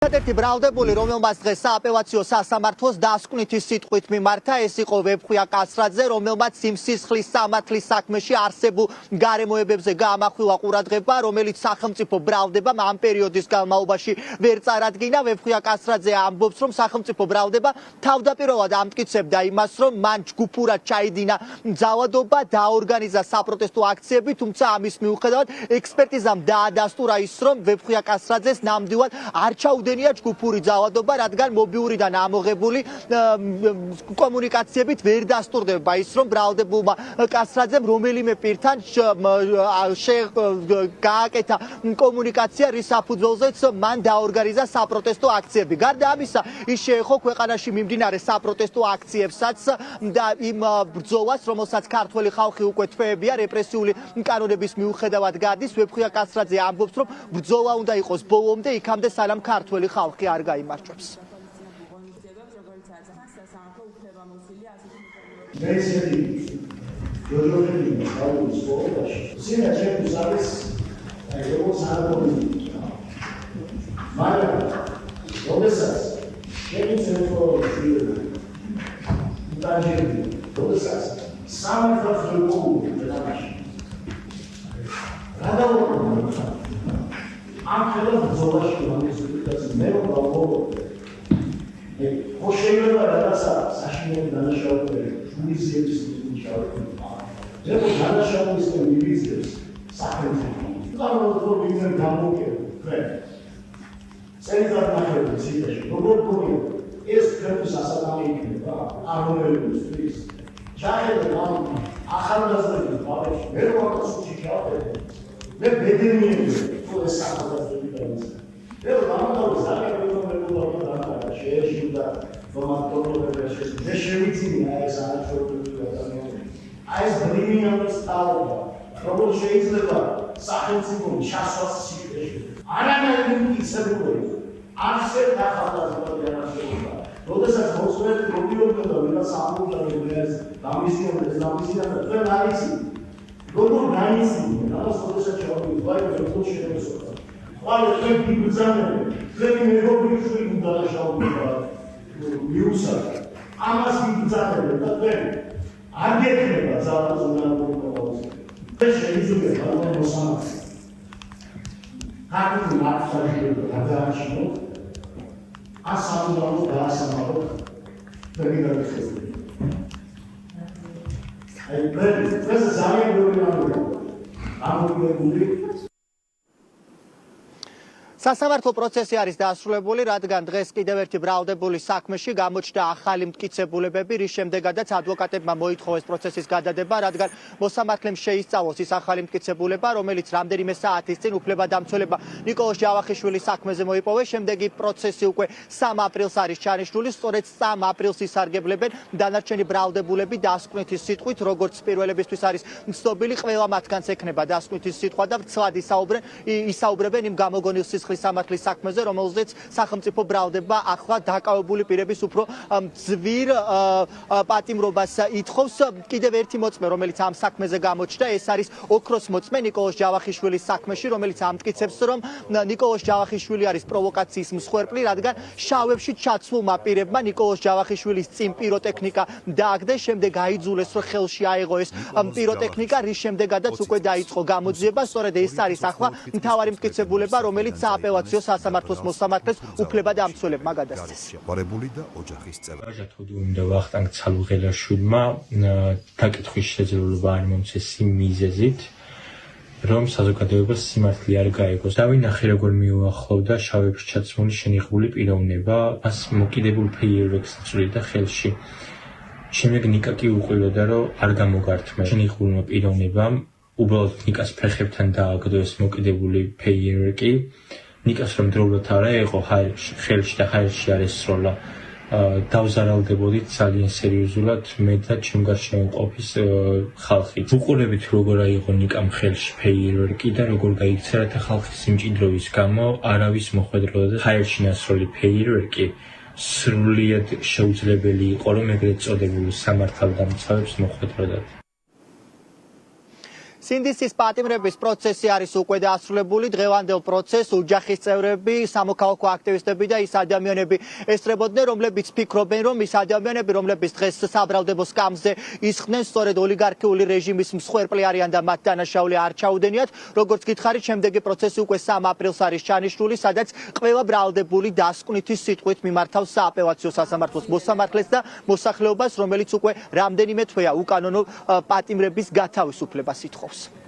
ერთ-ერთი ბრალდებული, რომელმაც დღეს სააპელაციო სასამართლოს დასკვნითი სიტყვით მიმართა, ეს იყო ვეფხვია კასრაძე, რომელმაც იმ სისხლის სამართლის საქმეში არსებულ გარემოებებზე გაამახვილა ყურადღება, რომელიც სახელმწიფო ბრალდებამ ამ პერიოდის განმავლობაში ვერ წარადგინა. ვეფხვია კასრაძე ამბობს, რომ სახელმწიფო ბრალდება თავდაპირველად ამტკიცებდა იმას, რომ მან ჯგუფურად ჩაიდინა ძალადობა, დაორგანიზა საპროტესტო აქციები, თუმცა ამის მიუხედავად ექსპერტიზამ დაადასტურა ის, რომ ვეფხვია კასრაძეს ნამდვილად არ ჩაუდგა ჯგუფური ძალადობა, რადგან მობილურიდან ამოღებული კომუნიკაციებით ვერ დასტურდება ის, რომ ბრალდებულმა კასრაძემ რომელიმე პირთან გააკეთა კომუნიკაცია, რის საფუძველზეც მან დაორგანიზა საპროტესტო აქციები. გარდა ამისა, ის შეეხო ქვეყანაში მიმდინარე საპროტესტო აქციებსაც და იმ ბრძოლას, რომელსაც ქართველი ხალხი უკვე თვეებია რეპრესიული კანონების მიუხედავად გადის. ვეფხვია კასრაძე ამბობს, რომ ბრძოლა უნდა იყოს ბოლომდე, იქამდე სანამ ქართველი ხალხი არ გაიმარჯვებს. სასამართლო პროცესი არის დასრულებული, რადგან დღეს კიდევ ერთი ბრალდებული საქმეში გამოჩნდა ახალი მტკიცებულებები, რის შემდეგაც ადვოკატებმა მოითხოვეს პროცესის გადადება, რადგან მოსამართლემ შეისწავლოს ის ახალი მტკიცებულება, რომელიც რამდენიმე საათის წინ უფლებადამცველებმა ნიკოლოზ ჯავახიშვილის საქმეზე მოიპოვეს. შემდეგი პროცესი უკვე 3 აპრილს არის ჩანიშნული, სწორედ 3 აპრილს ისარგებლებენ დანარჩენი ბრალდებულები დასკვნითი სიტყვით, როგორც პირველებისთვის არის ცნობილი, ყველა მათგანს ექნება დასკვნითი სიტყვა და ვრცლად ისაუბრებენ იმ გამოგონილ სისხლის სამართლის საქმეზე, რომელზეც სახელმწიფო ბრალდება ახლა დაკავებული პირების უფრო ძვირ პატიმრობას ითხოვს. კიდევ ერთი მოწმე, რომელიც ამ საქმეზე გამოჩნდა, ეს არის ოქროს მოწმე ნიკოლოზ ჯავახიშვილის საქმეში, რომელიც ამტკიცებს, რომ ნიკოლოზ ჯავახიშვილი არის პროვოკაციის მსხვერპლი, რადგან შავებში ჩაცმულმა პირებმა ნიკოლოზ ჯავახიშვილის წინ პიროტექნიკა დააგდეს, შემდეგ აიძულეს, რომ ხელში აეღო ეს პიროტექნიკა, რის შემდეგაც უკვე დაიწყო გამოძიება. სწორედ ეს არის ახლა მთავარი მტკიცებულება, რომელიც აპელაციო სასამართლოს მოსამართლეს უფლებადამცველებმა გადასცეს. უნდა ვახტანგ ცალუღელაშვილმა დაკითხვის შესაძლებლობა არ მომცეს იმ მიზეზით, რომ საზოგადოებას სიმართლე არ გაეგოს. დავინახე, როგორ მიუახლოვდა შავებში ჩაცმული შენიღბული პიროვნება, მას მოკიდებულ ფეიერვერკს იწვრიდა ხელში. შემდეგ ნიკა კი უყურებდა, რომ არ გამოგართმა შენიღბულმა პიროვნებამ უბრალოდ ნიკას ფეხებთან დააგდო ეს მოკიდებული ფეიერვერკი. ნიკას რომ დროულად არ აეღო ხელში და ჰაერში არ ესროლა, დავზარალდებოდით ძალიან სერიოზულად მე და ჩემ გარშემო ყოფის ხალხი. უყურებით როგორ აიღო ნიკამ ხელში ფეიერვერკი და როგორ გაიქცა, რათა ხალხის სიმჭიდროვის გამო არავის მოხვედროდა და ჰაერში ნასროლი ფეიერვერკი სრულიად შეუძლებელი იყო, რომ ეგრეთ წოდებული სამართალდამცავებს მოხვედროდათ. სინდისის პატიმრების პროცესი არის უკვე დასრულებული. დღევანდელ პროცესს ოჯახის წევრები, სამოქალაქო აქტივისტები და ის ადამიანები ესწრებოდნენ, რომლებიც ფიქრობენ, რომ ის ადამიანები, რომლებიც დღეს საბრალდებო სკამზე ისხდნენ, სწორედ ოლიგარქიული რეჟიმის მსხვერპლი არიან და მათ დანაშაული არ ჩაუდენიათ. როგორც გითხარით, შემდეგი პროცესი უკვე 3 აპრილს არის ჩანიშნული, სადაც ყველა ბრალდებული დასკვნითი სიტყვით მიმართავს სააპელაციო სასამართლოს მოსამართლეს და მოსახლეობას, რომელიც უკვე რამდენიმე თვეა უკანონო პატიმრების გათავისუფლებას ითხოვს.